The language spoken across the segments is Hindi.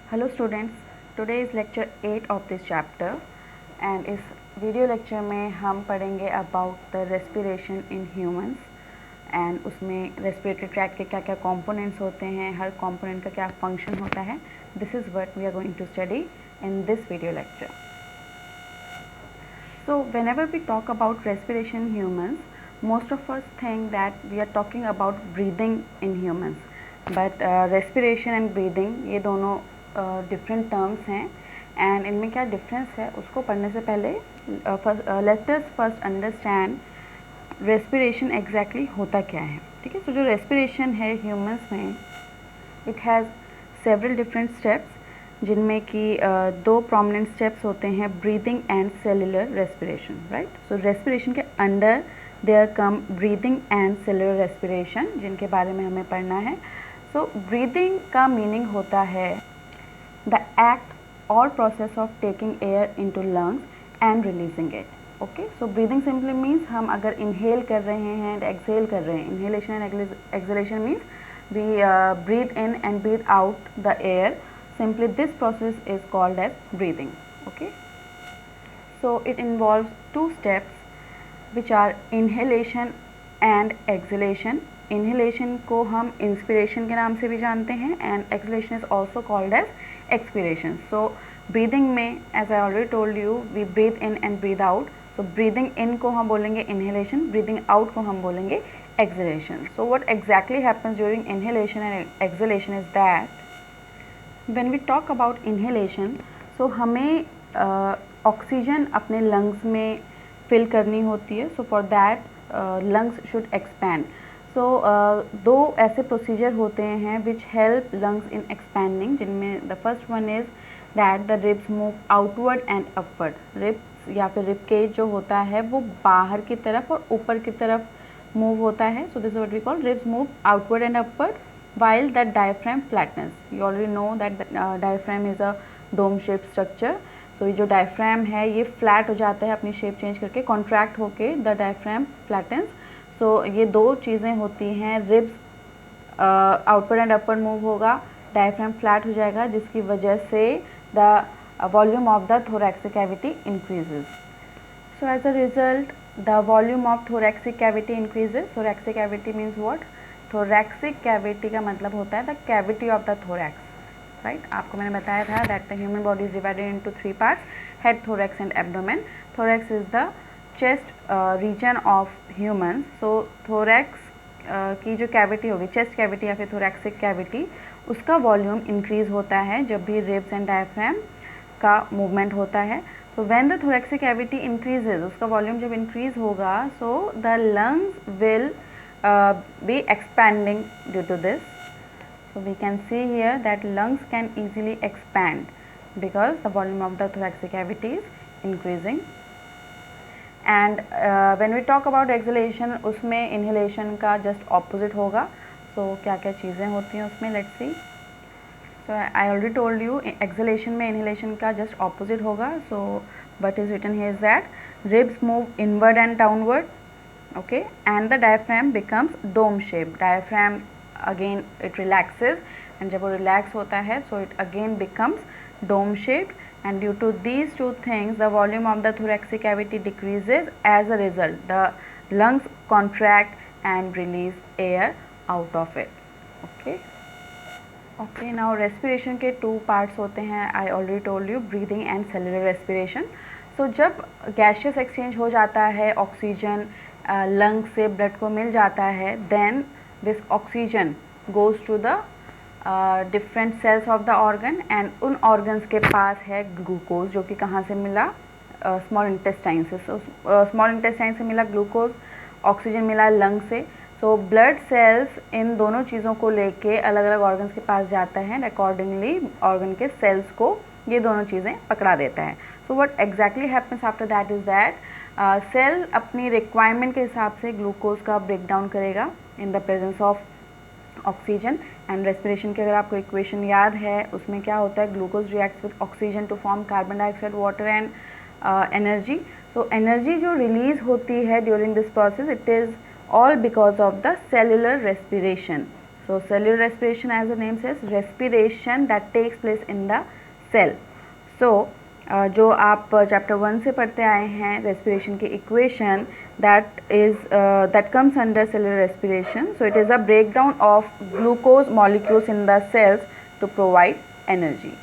Hello students, today is lecture 8 of this chapter and इस वीडियो लेक्चर में हम पढ़ेंगे about the respiration in humans and उसमें respiratory tract के क्या क्या components होते हैं, हर component का क्या function होता है. This is what we are going to study in this video lecture. So whenever we talk about respiration in humans, most of us think that we are talking about breathing in humans, but respiration and breathing ये दोनों डिफरेंट टर्म्स हैं एंड इनमें क्या डिफरेंस है उसको पढ़ने से पहले let us first understand respiration exactly होता क्या है. ठीक है, तो जो रेस्पिरेशन है ह्यूमंस में it has several different steps जिनमें कि दो प्रोमिनेंट स्टेप्स होते हैं, breathing and cellular respiration. Right, so respiration के under there come breathing and cellular respiration जिनके बारे में हमें पढ़ना है. सो ब्रीदिंग का मीनिंग होता है the act or process of taking air into lungs and releasing it. Okay, so breathing simply means हम अगर inhale कर रहे हैं and exhale कर रहे हैं, inhalation and exhalation means we breathe in and breathe out the air. Simply this process is called as breathing. Okay, so it involves two steps which are inhalation and exhalation. Inhalation को हम inspiration के नाम से भी जानते हैं and exhalation is also called as expiration. So breathing में as I already told you we breathe in and breathe out. So breathing in को हम बोलेंगे inhalation, breathing out को हम बोलेंगे exhalation. So what exactly happens during inhalation and exhalation is that when we talk about inhalation, so हमें ऑक्सीजन अपने लंग्स में फिल करनी होती है. So for that lungs should expand. So दो ऐसे प्रोसीजर होते हैं which help lungs in expanding, जिनमें the first one is that the ribs move outward and upward. ribs या फिर rib cage जो होता है वो बाहर की तरफ और ऊपर की तरफ मूव होता है. So this is what we call ribs move outward and upward while the diaphragm flattens. You already know that the diaphragm is a dome shaped structure. So ये जो diaphragm है ये flat हो जाता है अपनी shape change करके, contract होके the diaphragm flattens. सो ये दो चीज़ें होती हैं, ribs outward and upward move होगा, डायफ्राम फ्लैट हो जाएगा जिसकी वजह से the volume of the thoracic cavity increases. So as a result the volume of thoracic cavity increases. Thoracic cavity means what? Thoracic cavity का मतलब होता है the cavity of the thorax. Right, आपको मैंने बताया था that the human body is divided into three parts, head, thorax and abdomen. Thorax is the chest region of human. So thorax की जो कैविटी होगी, चेस्ट कैविटी या फिर थोरैक्सिक कैविटी, उसका वॉल्यूम इंक्रीज होता है जब भी रिब्स एंड डायफ्राम का मूवमेंट होता है. So when the thoracic cavity increases, उसका वॉल्यूम जब इंक्रीज होगा, so the lungs will be expanding due to this. So we can see here that lungs can easily expand because the volume of the thoracic cavity is increasing. And when we talk about exhalation, उसमें इनहेलेशन का जस्ट ऑपोजिट होगा. सो क्या क्या चीज़ें होती हैं उसमें, let's see. So I already told you exhalation में इनहेलेशन का जस्ट ऑपोजिट होगा. So what is written here is that ribs move inward and downward. Okay, and the diaphragm becomes dome shape. Diaphragm again it relaxes and जब वो रिलैक्स होता है so it again becomes dome shaped. And due to these two things, the volume of the thoracic cavity decreases. As a result, the lungs contract and release air out of it. Okay, now respiration के two parts होते हैं. I already told you, breathing and cellular respiration. So जब gaseous exchange हो जाता है, ऑक्सीजन लंग से ब्लड को मिल जाता है, then this oxygen goes to the different cells of the organ and उन ऑर्गन्स के पास है ग्लूकोज जो कि कहाँ से मिला, स्मॉल इंटेस्टाइन से. स्मॉल इंटेस्टाइन से मिला ग्लूकोज, ऑक्सीजन मिला लंग से. सो ब्लड सेल्स इन दोनों चीज़ों को लेके अलग अलग ऑर्गन्स के पास जाता है एंड अकॉर्डिंगली ऑर्गन के सेल्स को ये दोनों चीज़ें पकड़ा देता है. So what exactly happens after that is that cell अपनी रिक्वायरमेंट के हिसाब से ग्लूकोज का ब्रेक डाउन करेगा in the presence of oxygen. And respiration की अगर आपको इक्वेशन याद है उसमें क्या होता है, glucose reacts with oxygen to form carbon dioxide, water and energy. So energy जो रिलीज होती है during this process, it is all because of the cellular respiration. So cellular respiration, as the name says, respiration that takes place in the cell. So जो आप चैप्टर 1 से पढ़ते आए हैं रेस्पिरेशन की equation, that comes under cellular respiration. So it is a breakdown of glucose molecules in the cells to provide energy.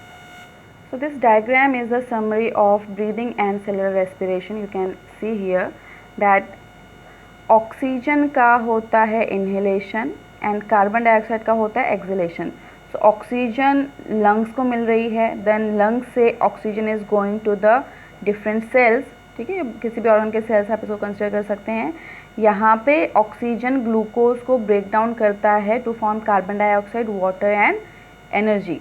So this diagram is the summary of breathing and cellular respiration. You can see here that oxygen का होता है इनहेलेशन एंड कार्बन डाइऑक्साइड का होता है एक्सहेलेशन. सो ऑक्सीजन लंग्स को मिल रही है, देन लंग्स से oxygen is going to the different cells. ठीक है, किसी भी ऑर्गन के सेल्स आप इसको कंसिडर कर सकते हैं. यहाँ पे ऑक्सीजन ग्लूकोज को ब्रेक डाउन करता है to form carbon dioxide, water and energy.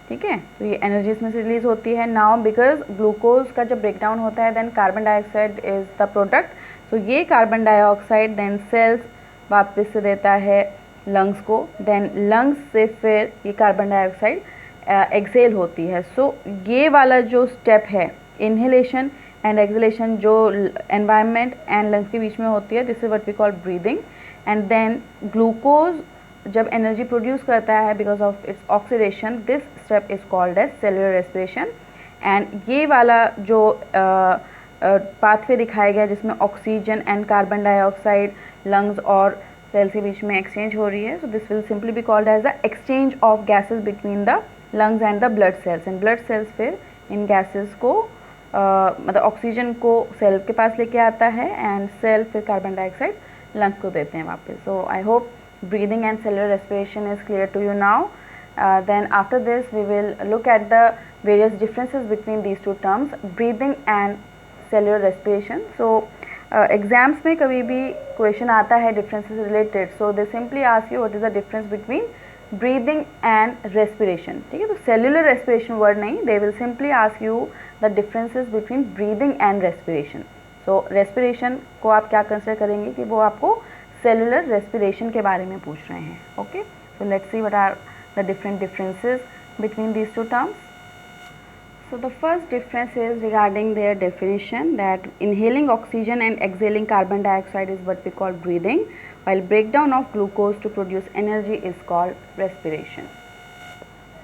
ठीक है, तो ये एनर्जी इसमें से रिलीज होती है. नाउ बिकॉज ग्लूकोज का जब ब्रेक डाउन होता है then carbon dioxide is the product. तो ये कार्बन डाइऑक्साइड देन सेल्स वापस से देता है लंग्स को, देन लंग्स से फिर ये कार्बन डाइऑक्साइड एक्सेल होती है. सो ये वाला जो स्टेप है इनहेलेशन एंड एक्सहेलेशन जो एनवायरनमेंट एंड लंग्स के बीच में होती है, this is what we call breathing. And then glucose जब एनर्जी प्रोड्यूस करता है because of its oxidation, this step is called as cellular respiration. And ये वाला जो पाथवे दिखाया गया जिसमें oxygen and carbon dioxide lungs और सेल्स के बीच में एक्सचेंज हो रही है, so this will simply be called as the exchange of gases between the lungs and the blood cells. And blood cells फिर इन गैसेस को मतलब ऑक्सीजन को सेल के पास लेके आता है एंड सेल फिर कार्बन डाइऑक्साइड लंग्स को देते हैं वापस. So I hope breathing and cellular respiration is clear to you now. Then after this we will look at the various differences between these two terms, breathing and cellular respiration. So exams में कभी भी question आता है differences related, so they simply ask you what is the difference between breathing and respiration. ठीक है, तो cellular respiration word नहीं, they will simply ask you the differences between breathing and respiration. So respiration को आप क्या consider करेंगे कि वो आपको सेलुलर रेस्पिरेशन के बारे में पूछ रहे हैं. Okay, so let's see what are the different differences between these two terms. So the first difference is regarding their definition that inhaling oxygen and exhaling carbon dioxide is what we call breathing, while breakdown of glucose to produce energy is called respiration.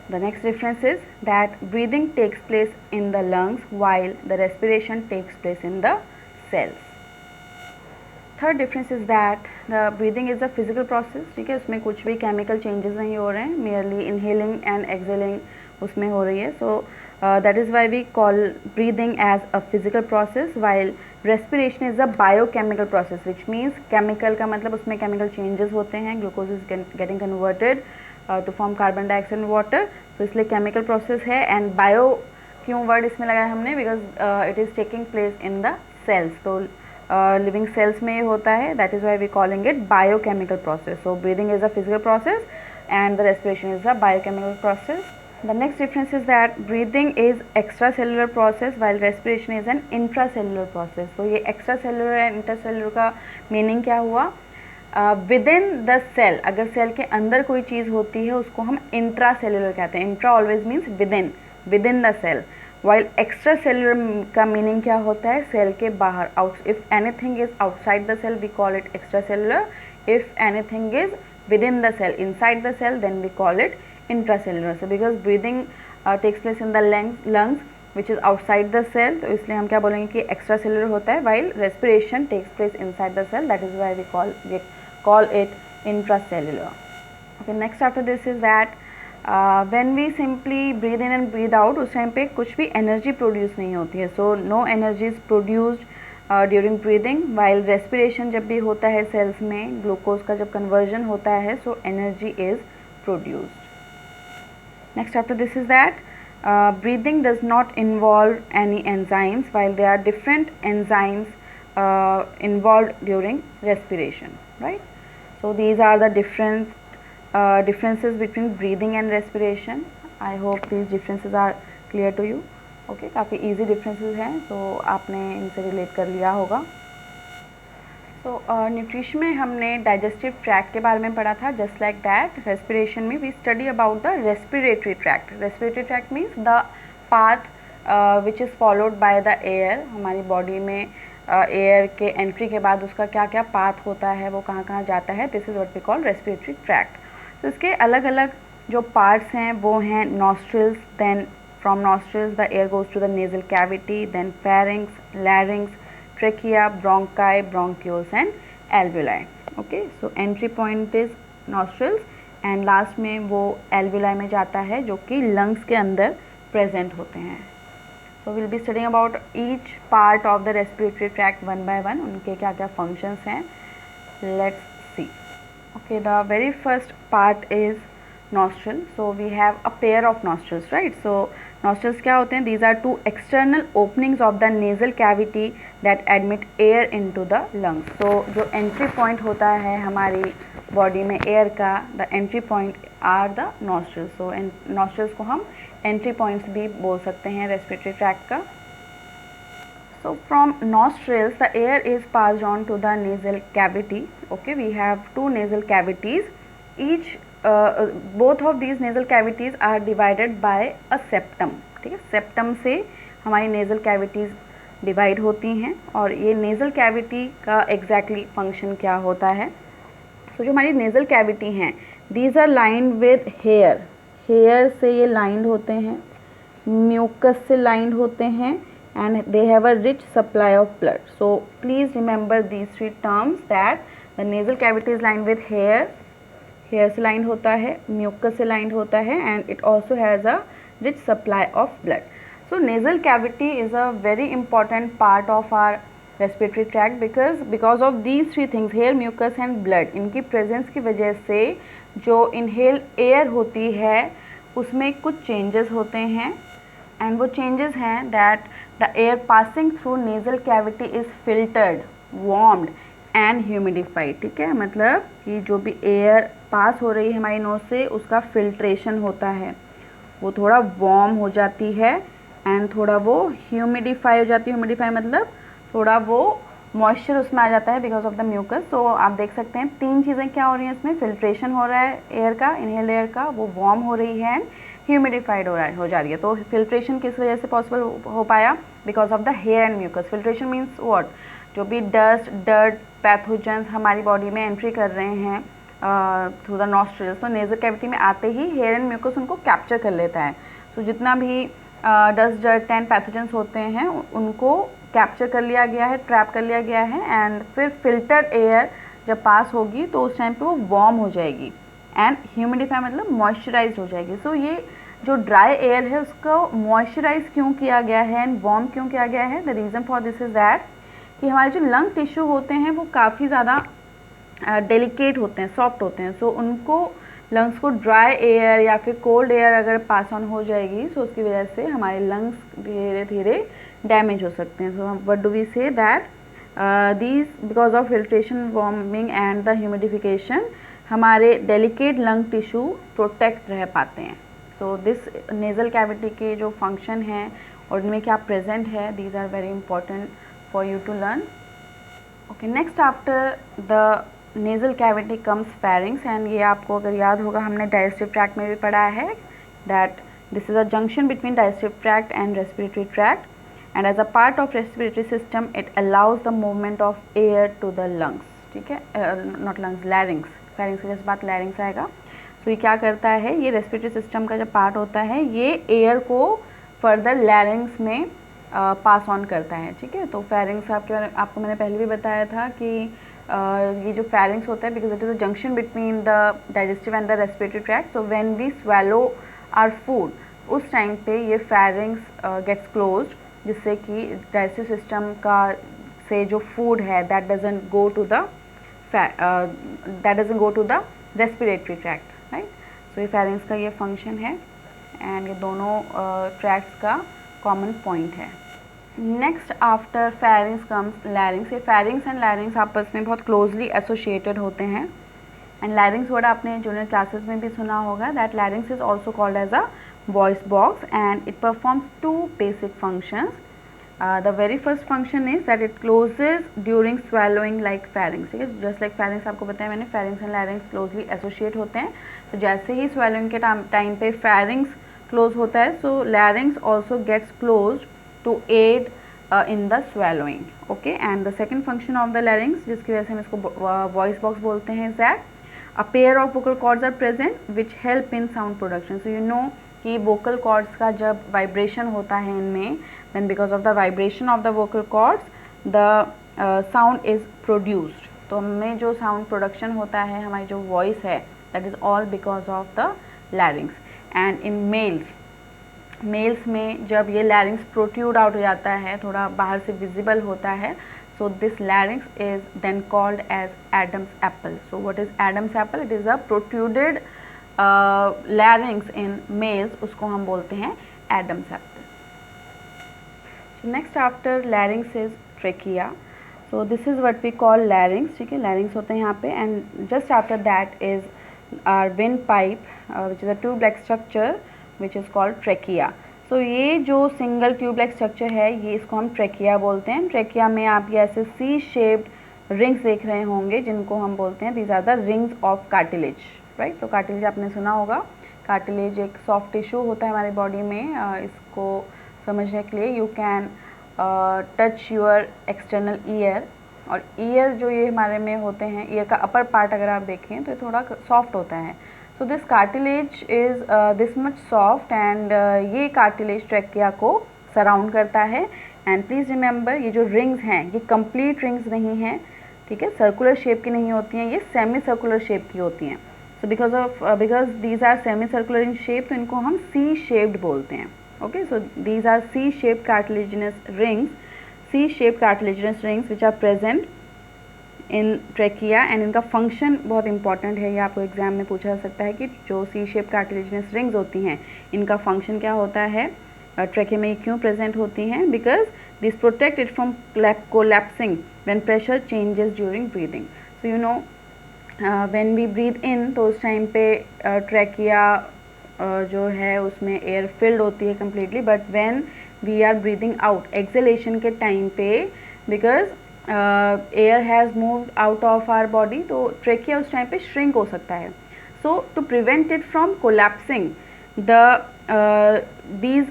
The next difference is that breathing takes place in the lungs while the respiration takes place in the cells. Third difference is that the breathing is a physical process. ठीक है, उसमें कुछ भी केमिकल चेंजेस नहीं हो रहे हैं, मेयरली इनहेलिंग एंड एक्सहेलिंग उसमें हो रही है. So that is why we call breathing as a physical process, while respiration is a biochemical process, which means chemical का मतलब उसमें केमिकल चेंजेस होते हैं, glucose is getting converted to form carbon dioxide and water. तो इसलिए केमिकल प्रोसेस है. एंड बायो क्यों वर्ड इसमें लगाया हमने, because it is taking place in the cells. तो लिविंग सेल्स में होता है, that is why we calling it biochemical process. So breathing is a physical process and the respiration is a biochemical process. The next difference is that breathing is extracellular process while respiration is an intracellular process. तो ये extracellular and intercellular का मीनिंग क्या हुआ, विद इन द सेल, अगर सेल के अंदर कोई चीज़ होती है उसको हम इंट्रा सेलुलर कहते हैं. Intra always means within the cell, while extracellular का मीनिंग क्या होता है, सेल के बाहर. Out if anything is outside the cell we call it extracellular, if anything is within the cell inside the cell then we call it intracellular. So because breathing takes place in the lungs which is outside the cell, तो इसलिए हम क्या बोलेंगे कि एक्स्ट्रा सेलुलर होता है, while respiration takes place inside the cell, that is why we call it intracellular. Okay, next after this is that when we simply breathe in and breathe out, उस टाइम पे कुछ भी एनर्जी प्रोड्यूस नहीं होती है. So no energy is produced during breathing, while respiration जब भी होता है सेल्स में ग्लूकोज का जब कन्वर्जन होता है, so energy is produced. Next after this is that breathing does not involve any enzymes, while there are different enzymes involved during respiration, right? So these are the differences between breathing and respiration. I hope these differences are clear to you. Okay, काफ़ी easy differences हैं, तो आपने इनसे relate कर लिया होगा. So न्यूट्रिशन में हमने digestive tract के बारे में पढ़ा था. Just like that, respiration में we study about the respiratory tract. Respiratory tract means the path which is followed by the air. हमारी बॉडी में एयर के एंट्री के बाद उसका क्या क्या पाथ होता है, वो कहाँ कहाँ जाता है, this is what we call respiratory tract. तो इसके अलग अलग जो पार्ट्स हैं वो हैं nostrils, then from nostrils the air goes to the nasal cavity, then pharynx, larynx, trachea, bronchi, bronchioles and alveoli. Okay, so entry point is nostrils and last में वो एल्वुलाई में जाता है जो कि लंग्स के अंदर प्रेजेंट होते हैं. So will be studying about each part of the respiratory tract one by one, उनके क्या क्या फंक्शंस हैं. Let's see. Okay, the very first part is nostril. So we have a pair of nostrils, right? So nostrils क्या होते हैं? These are two external openings of the nasal cavity that admit air into the lungs. So जो entry point होता है हमारी body में air का, the entry point are the nostrils. So nostrils को हम entry points भी बोल सकते हैं respiratory tract का. So from nostrils the air is passed on to the nasal cavity. Okay, we have two nasal cavities. Each both of these nasal cavities are divided by a septum. ठीक है, septum से हमारी nasal cavities divide होती हैं और ये nasal cavity का exactly function क्या होता है. So जो हमारी nasal cavity हैं these are lined with hair. hair से ये lined होते हैं, mucus से lined होते हैं and they have a rich supply of blood. So please remember these three terms that the nasal cavity is lined with hair, hair से lined होता है, mucus से lined होता है and it also has a rich supply of blood. So nasal cavity is a very important part of our respiratory tract because of these three things, hair, mucus and blood, इनकी presence की वजह से जो inhale air होती है उसमें कुछ changes होते हैं and वो changes हैं that the air passing through nasal cavity is filtered, warmed and humidified. ठीक है, मतलब कि जो भी air पास हो रही है हमारी नोज से उसका filtration होता है, वो थोड़ा warm हो जाती है and थोड़ा वो humidify हो जाती है. humidify मतलब थोड़ा वो मॉइस्चर उसमें आ जाता है बिकॉज ऑफ द म्यूकस. तो आप देख सकते हैं तीन चीज़ें क्या हो रही हैं इसमें. फिल्ट्रेशन हो रहा है एयर का, इनहेल एयर का, वो वार्म हो रही है एंड ह्यूमिडिफाइड हो जा रही है. तो फिल्ट्रेशन किस वजह से पॉसिबल हो पाया? Because of the hair and mucus. Filtration means what? जो भी डस्ट, डर्ट, पैथोजेंस हमारी बॉडी में एंट्री कर रहे हैं थ्रू द नॉस्ट्रिल्स, तो नेजल कैविटी में आते ही हेयर एंड म्यूकस उनको कैप्चर कर लेता है. तो जितना भी डस्ट, डर्ट एंड पैथोजेंस होते हैं उनको कैप्चर कर लिया गया है, ट्रैप कर लिया गया है एंड फिर फिल्टर्ड एयर जब पास होगी तो उस टाइम पे वो वार्म हो जाएगी एंड ह्यूमिडिफाई मतलब मॉइस्चराइज हो जाएगी. सो ये जो ड्राई एयर है उसको मॉइस्चराइज क्यों किया गया है एंड वार्म क्यों किया गया है? The reason for this is that कि हमारे जो लंग टिश्यू होते हैं वो काफ़ी ज़्यादा डेलिकेट होते हैं, सॉफ्ट होते हैं. सो उनको लंग्स को ड्राई एयर या फिर कोल्ड एयर अगर पास ऑन हो जाएगी तो उसकी वजह से हमारे लंग्स धीरे धीरे डैमेज हो सकते हैं. So what do we say that these because of filtration, warming and the humidification हमारे डेलिकेट लंग टिश्यू प्रोटेक्ट रह पाते हैं. सो दिस नेजल कैविटी के जो फंक्शन हैं और इनमें क्या प्रेजेंट है, these are very important for you to learn. Okay, next after the nasal cavity comes pharynx and ये आपको अगर याद होगा हमने डाइजेस्टिव ट्रैक्ट में भी पढ़ा है that this is a junction between digestive tract and respiratory tract and as a part of respiratory system it allows the movement of air to the lungs. ठीक है, नॉट लंग्स, लैरिंग्स. फेरिंग्स के जैसे बात लैरिंग्स आएगा. तो ये क्या करता है, ये रेस्पिरेटरी सिस्टम का जो पार्ट होता है ये एयर को फर्दर लैरिंग्स में पास ऑन करता है. ठीक है, तो फेरिंग्स आपको मैंने पहले भी बताया था कि ये जो फेरिंग्स होता है because it is a junction between the digestive and the respiratory tract. So when we swallow our food उस टाइम पे ये फेरिंग्स गेट्स क्लोज्ड जिससे कि डाइजेस्टिव सिस्टम का से जो फूड है that doesn't go to the respiratory tract, right. So ये फेरिंग्स का ये फंक्शन है एंड ये दोनों ट्रैक्ट्स का कॉमन पॉइंट है. Next after pharynx comes लैरिंग्स. ये फेरिंग्स एंड लैरिंग्स आपस में बहुत क्लोजली एसोसिएटेड होते हैं एंड लैरिंग्स वर्ड आपने जूनियर क्लासेस में भी सुना होगा that larynx is also called as a voice box and it performs two basic functions. The very first function is that it closes during swallowing like pharynx. ठीक है, जस्ट लाइक फेरिंग्स आपको बताया मैंने, pharynx and larynx closely associate होते हैं. तो जैसे ही स्वेलोइंग के टाइम पे फेरिंग्स क्लोज होता है so larynx also gets closed to aid in the swallowing. Okay, and the second function of the larynx जिसकी वजह से हम इसको voice box बोलते हैं is that a pair of vocal cords are present which help in sound production. So you know कि vocal cords का जब vibration होता है इनमें, then because of the vibration of the vocal cords the sound is produced. तो हमें जो sound production होता है, हमारी जो voice है, that is all because of the larynx. And in males में जब ये larynx protrude out हो जाता है, थोड़ा बाहर से visible होता है, so this larynx is then called as Adam's apple. So what is Adam's apple? It is a protruded larynx in males, उसको हम बोलते हैं Adam's apple. So next after larynx is trachea. So this is what we call larynx, ठीक है, larynx होते हैं यहाँ पे, and just after that is our windpipe, which is a tube-like structure which is called trachea. So ये जो सिंगल ट्यूब-लाइक स्ट्रक्चर है, ये इसको हम ट्रेकिया बोलते हैं. ट्रेकिया में आप ये ऐसे सी शेप्ड रिंग्स देख रहे होंगे जिनको हम बोलते हैं these are the rings of cartilage, right. तो कार्टिलेज आपने सुना होगा. कार्टिलेज एक सॉफ्ट टिश्यू होता है हमारी बॉडी में. इसको समझने के लिए you can touch your external ear, और ईयर जो ये हमारे में होते हैं, ईयर का अपर पार्ट अगर आप देखें तो ये थोड़ा सॉफ्ट होता है. So this cartilage is this much soft and ये cartilage ट्रेकिया को सराउंड करता है. एंड प्लीज़ रिमेंबर, ये जो रिंग्स हैं ये कंप्लीट रिंग्स नहीं हैं, ठीक है, सर्कुलर शेप की नहीं होती हैं, ये सेमी सर्कुलर शेप की होती हैं. So because these are semi circular in shape, तो इनको हम सी शेप्ड बोलते हैं. Okay, so these are C shaped cartilaginous rings, C shaped cartilaginous rings which are present in trachea. And इनका फंक्शन बहुत इंपॉर्टेंट है, ये आपको एग्जाम में पूछा जा सकता है कि जो सी शेप कार्टिलेजिनस रिंग्स होती हैं इनका फंक्शन क्या होता है, ट्रेकिया में क्यों प्रेजेंट होती हैं. Because this protect it from collapsing when pressure changes during breathing. So you know when we breathe in तो उस टाइम पे ट्रेकिया जो है उसमें एयर फिल्ड होती है completely, but when we are breathing out exhalation के टाइम पे, because air has moved out of our body, तो ट्रेकिया उस टाइम पे श्रिंक हो सकता है. So to prevent it from collapsing these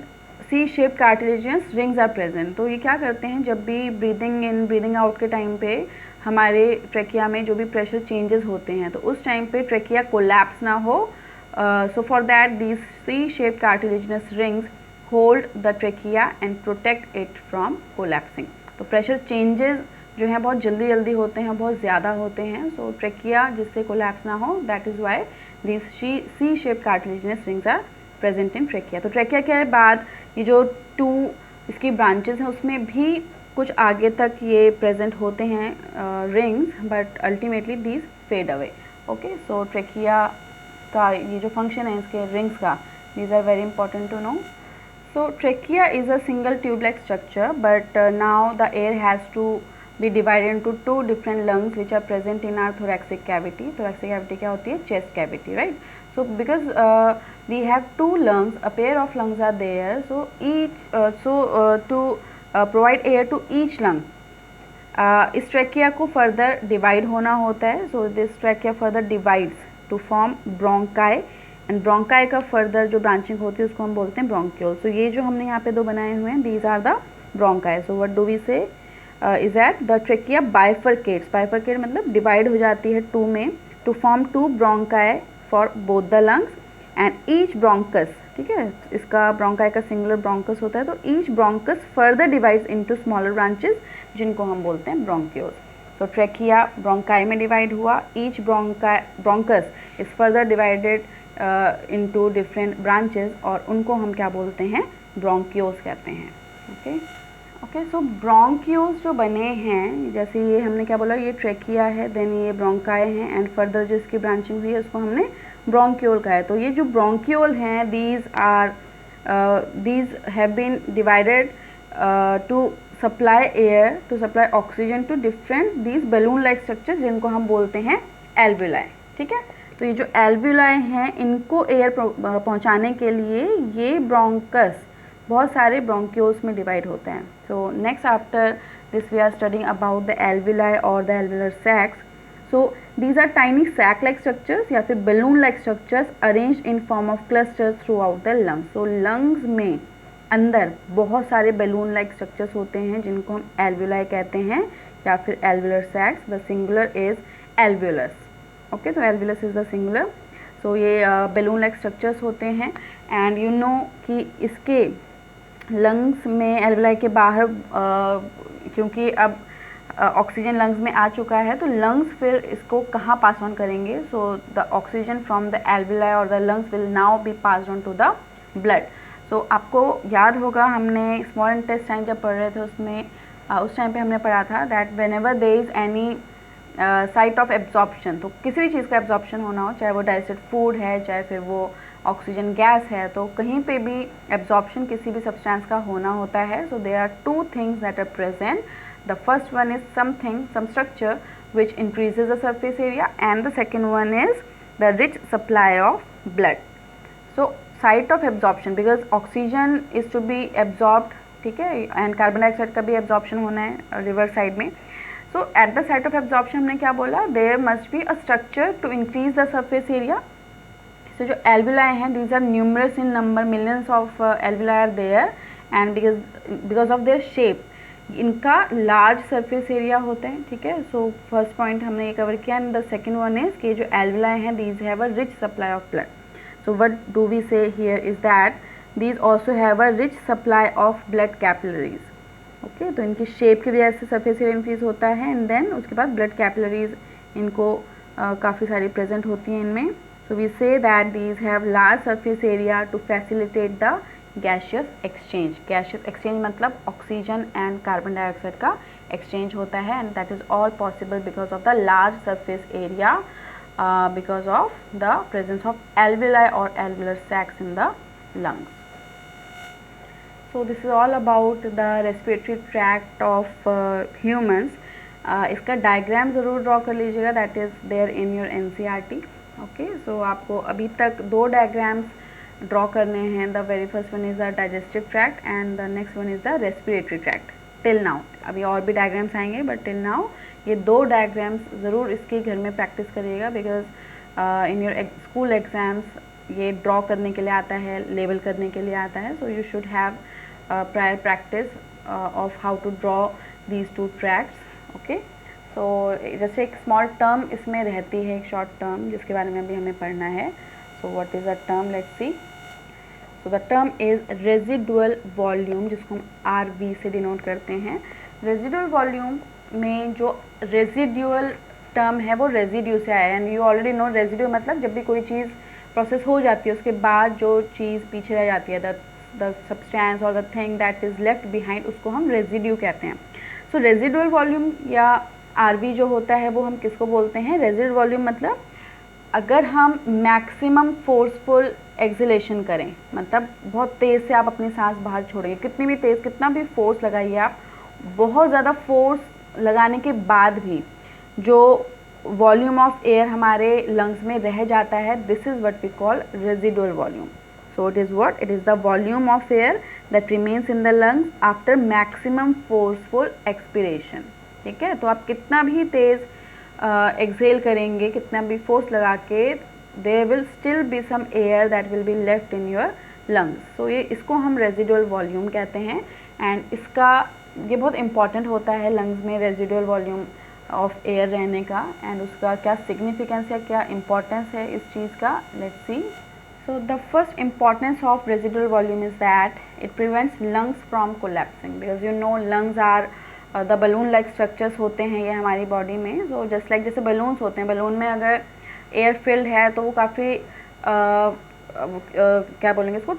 C shape cartilaginous rings are present. तो ये क्या करते हैं, जब भी ब्रीदिंग इन ब्रीदिंग आउट के टाइम पे हमारे ट्रेकिया में जो भी प्रेशर चेंजेस होते हैं तो उस टाइम पे ट्रेकिया कोलैप्स ना हो. So for that these C shape cartilaginous rings hold the trachea and protect it from collapsing. तो प्रेशर चेंजेस जो हैं बहुत जल्दी होते हैं, बहुत ज़्यादा होते हैं. सो ट्रेकिया जिससे कोलैप्स ना हो, that is why these C shape cartilaginous rings are present in trachea. तो ट्रेकिया के बाद ये जो 2 इसकी ब्रांचेस हैं उसमें भी कुछ आगे तक ये प्रेजेंट होते हैं rings, but ultimately these fade away. Okay, so trachea का ये जो फंक्शन है इसके रिंग्स का, these are very important to know. So trachea is a single tube like structure, but now the air has to be divided into 2 different lungs which are present in our thoracic cavity. Thoracic cavity क्या होती है, chest cavity, right? So because we have 2 lungs, a pair of lungs are there, so to provide air to each lung, इस ट्रेकिया को further divide होना होता है. So this trachea further divides to form bronchi, and bronchi का further जो branching होती है उसको हम बोलते हैं bronchioles. So ये जो हमने यहाँ पे 2 बनाए हुए हैं, these are the bronchi. So what do we say? Is that the trachea bifurcates. Bifurcate मतलब डिवाइड हो जाती है 2 में, to form 2 bronchi for both the lungs and each bronchus, ठीक है, इसका bronchi का सिंगुलर bronchus होता है, तो each bronchus further divides into smaller branches जिनको हम बोलते हैं bronchioles. तो trachea bronchi में डिवाइड हुआ, each bronchus is further divided into different branches, और उनको हम क्या बोलते हैं, bronchioles कहते हैं. ओके, सो ब्रोंक्यूल्स जो बने हैं, जैसे ये हमने क्या बोला, ये ट्रेकिया है, देन ये ब्रोंकाई हैं, एंड फर्दर जो इसकी ब्रांचिंग हुई है उसको हमने ब्रोंक्यूल कहा है. तो ये जो ब्रोंक्यूल हैं, these have been divided to supply air, to supply oxygen to different these balloon like structure जिनको हम बोलते हैं एल्विलाई. ठीक है, तो ये जो एल्विलाई हैं इनको एयर पहुँचाने के लिए ये ब्रोंकस बहुत सारे ब्रोंक्यूल्स में डिवाइड होते हैं. So next after this we are studying about the alveoli और the alveolar sacs. So these are tiny sac like structures या फिर balloon like structures arranged in form of clusters throughout the lungs. So lungs में अंदर बहुत सारे बलून लाइक स्ट्रक्चर्स होते हैं जिनको हम एल्विलाई कहते हैं या फिर alveolar sacs. The singular is alveolus. Okay, तो alveolus is the singular. So ये बैलून लाइक स्ट्रक्चर्स होते हैं एंड यू नो कि इसके लंग्स में एल्विलाई के बाहर क्योंकि अब ऑक्सीजन लंग्स में आ चुका है तो लंग्स फिर इसको कहाँ पास ऑन करेंगे, so the oxygen from the alveoli और the lungs will now be passed on to the blood. So आपको याद होगा हमने स्मॉल इंटेस्टाइन जब पढ़ रहे थे उसमें उस टाइम पे हमने पढ़ा था that whenever there is any site of absorption, तो किसी भी चीज़ का एब्जॉर्प्शन होना हो, चाहे वो डाइजेस्टेड फूड है चाहे फिर वो ऑक्सीजन गैस है, तो कहीं पे भी एब्जॉर्प्शन किसी भी सब्सटेंस का होना होता है। So there are two things that are present. The first one is something, some structure which increases the surface area and the second one is the rich supply of blood. So site of absorption, because oxygen is to be absorbed, ठीक है, एंड कार्बन डाइऑक्साइड का भी एब्जॉर्प्शन होना है रिवर साइड में। So at the site of absorption हमने क्या बोला, there must be a structure to increase the surface area. So जो एल्विलाई हैं these are numerous in number, millions of alveoli are there and because of their shape इनका लार्ज सरफेस एरिया होता है, ठीक है। सो फर्स्ट पॉइंट हमने ये कवर किया and the second one is कि जो एल्विलाई हैं these have a rich supply of blood. So what do we say here is that these also have a rich supply of blood capillaries. Okay, तो इनकी शेप की वजह से सरफेस एरिया इंक्रीज होता है एंड देन उसके बाद ब्लड कैपिलरीज इनको काफ़ी सारी प्रेजेंट होती हैं इनमें। So we say that these have large surface area to facilitate the gaseous exchange. Gaseous exchange मतलब ऑक्सीजन एंड कार्बन डाइऑक्साइड का एक्सचेंज होता है and that is all possible because of the large surface area because of the presence of alveoli और alveolar sacs in the lungs. So this is all about the respiratory tract of humans. इसका डायग्राम ज़रूर ड्रॉ कर लीजिएगा, that is there in your NCERT. Okay, so आपको अभी तक दो डायग्राम्स ड्रॉ करने हैं. The very first one is the digestive tract and the next one is the respiratory tract. Till now, अभी और भी डायग्राम्स आएंगे बट टिल नाउ ये दो डायग्राम्स ज़रूर इसके घर में प्रैक्टिस करिएगा because in your school exams ये ड्रॉ करने के लिए आता है, लेबल करने के लिए आता है. So you should have prior practice of how to draw these two tracts. Okay, so जैसे एक स्मॉल टर्म इसमें रहती है, एक शॉर्ट टर्म जिसके बारे में अभी हमें पढ़ना है. So what is the term, let's see. So the term is residual volume, जिसको हम RV से डिनोट करते हैं. रेजिडुअल वॉल्यूम में जो रेजिडुअल टर्म है वो रेजिड्यू से आया है and you already know residue मतलब जब भी कोई चीज़ प्रोसेस हो जाती है उसके बाद जो चीज़ पीछे रह जाती है, द सब्सटेंस और the thing that is left behind, उसको हम रेजिड्यू कहते हैं. सो रेजिडुअल वॉल्यूम या RV जो होता है वो हम किसको बोलते हैं? रेजिडुअल वॉल्यूम मतलब अगर हम मैक्सिमम फोर्सफुल एक्सलेशन करें, मतलब बहुत तेज़ से आप अपनी सांस बाहर छोड़ेंगे, कितनी भी तेज़, कितना भी फोर्स लगाइए आप, बहुत ज़्यादा फोर्स लगाने के बाद भी जो वॉल्यूम ऑफ एयर हमारे लंग्स में रह जाता है, this is what we call residual volume. So it is what, it is the volume of air that remains in the lungs after maximum forceful expiration. ठीक है, तो आप कितना भी तेज़ एक्सहेल करेंगे, कितना भी फोर्स लगा के, there will still be some air that will be left in your lungs. So ये इसको हम रेजिडुअल वॉल्यूम कहते हैं एंड इसका ये बहुत इंपॉर्टेंट होता है लंग्स में रेजिडुअल वॉल्यूम ऑफ एयर रहने का एंड उसका क्या सिग्निफिकेंस या क्या इम्पोर्टेंस है इस चीज़ का. Let's see. So the first importance of residual volume is that it prevents lungs from collapsing because you know lungs are the balloon like structures होते हैं ये हमारी बॉडी में. सो जस्ट लाइक जैसे बलून्स होते हैं, बलून में अगर एयर फिल्ड है तो वो काफ़ी क्या बोलेंगे इसको,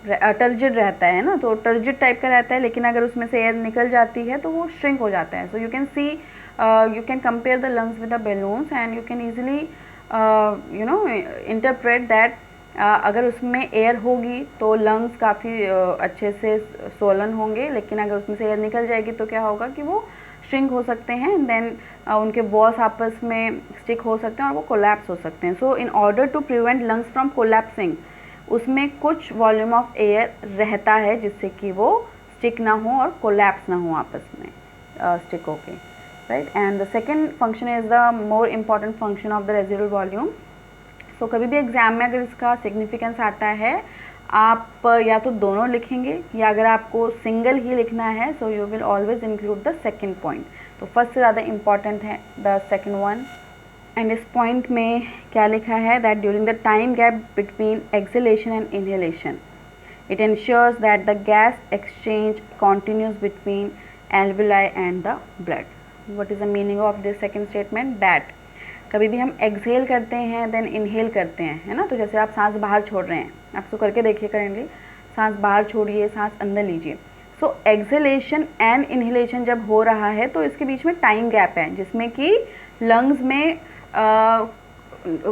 टर्जिड रहता है ना, तो टर्जिड टाइप का रहता है, लेकिन अगर उसमें से एयर निकल जाती है तो वो श्रिंक हो जाता है. So you can see, you can compare the lungs with the balloons and you can easily you know interpret that अगर उसमें एयर होगी तो लंग्स काफ़ी अच्छे से सोलन होंगे, लेकिन अगर उसमें से एयर निकल जाएगी तो क्या होगा कि वो श्रिंक हो सकते हैं एंड देन उनके वॉल्स आपस में स्टिक हो सकते हैं और वो कोलैप्स हो सकते हैं. So in order to prevent lungs from collapsing उसमें कुछ वॉल्यूम ऑफ एयर रहता है जिससे कि वो स्टिक ना हो और कोलैप्स ना हो आपस में स्टिक होके, right. And the second function is the more important function of the residual volume. So कभी भी एग्जाम में अगर इसका सिग्निफिकेंस आता है आप या तो दोनों लिखेंगे या अगर आपको सिंगल ही लिखना है so you will always include the second point. तो फर्स्ट से ज़्यादा इम्पॉर्टेंट है द सेकेंड वन एंड इस पॉइंट में क्या लिखा है, that during the time gap between exhalation and inhalation it ensures that the gas exchange continues between alveoli and the blood. What is the meaning of this second statement? That कभी भी हम एक्सहेल करते हैं देन इनहेल करते हैं, है ना, तो जैसे आप सांस बाहर छोड़ रहे हैं, आप इसको करके देखिए करेंटली, सांस बाहर छोड़िए, सांस अंदर लीजिए. सो एक्सहेलेशन एंड इनहेलेशन जब हो रहा है तो इसके बीच में टाइम गैप है जिसमें कि लंग्स में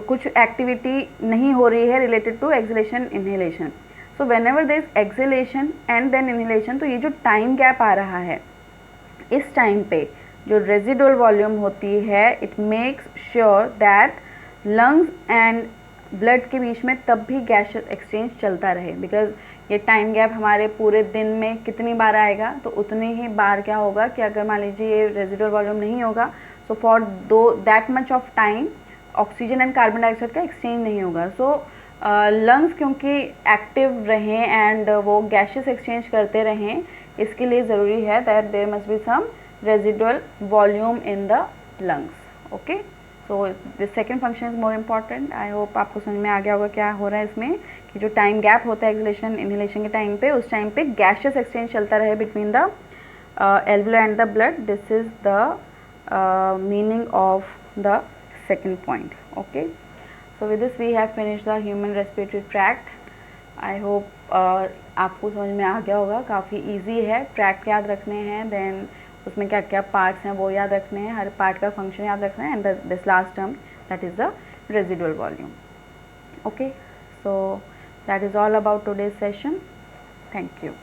कुछ एक्टिविटी नहीं हो रही है related to exhalation inhalation. So whenever there is exhalation and then inhalation, तो ये जो टाइम गैप आ रहा है, इस टाइम पे जो रेजिडुअल वॉल्यूम होती है, it makes sure that lungs and blood के बीच में तब भी गैसेस एक्सचेंज चलता रहे, बिकॉज ये टाइम गैप हमारे पूरे दिन में कितनी बार आएगा, तो उतनी ही बार क्या होगा कि अगर मान लीजिए ये रेजिडुअल वॉल्यूम नहीं होगा, so for that much of time oxygen and carbon dioxide का एक्सचेंज नहीं होगा. सो लंग्स क्योंकि एक्टिव रहें एंड वो गैसेस एक्सचेंज करते रहें, इसके लिए ज़रूरी है that there must be some residual volume in the lungs. Okay, so this second function is more important. I hope आपको समझ में आ गया होगा क्या हो रहा है इसमें, कि जो टाइम गैप होता है एक्सहेलेशन इनहेलेशन के टाइम पे, उस टाइम पे गैसेस एक्सचेंज चलता रहे between the alveoli and the blood. This is the meaning of the second point. Okay. So with this we have finished the human respiratory tract. I hope आपको समझ में आ गया होगा. काफ़ी easy है. ट्रैक्ट याद रखने हैं, then उसमें क्या क्या पार्ट्स हैं वो याद रखने हैं, हर पार्ट का फंक्शन याद रखना है, and this last term that is the residual volume. Okay, so that is all about today's session. Thank you.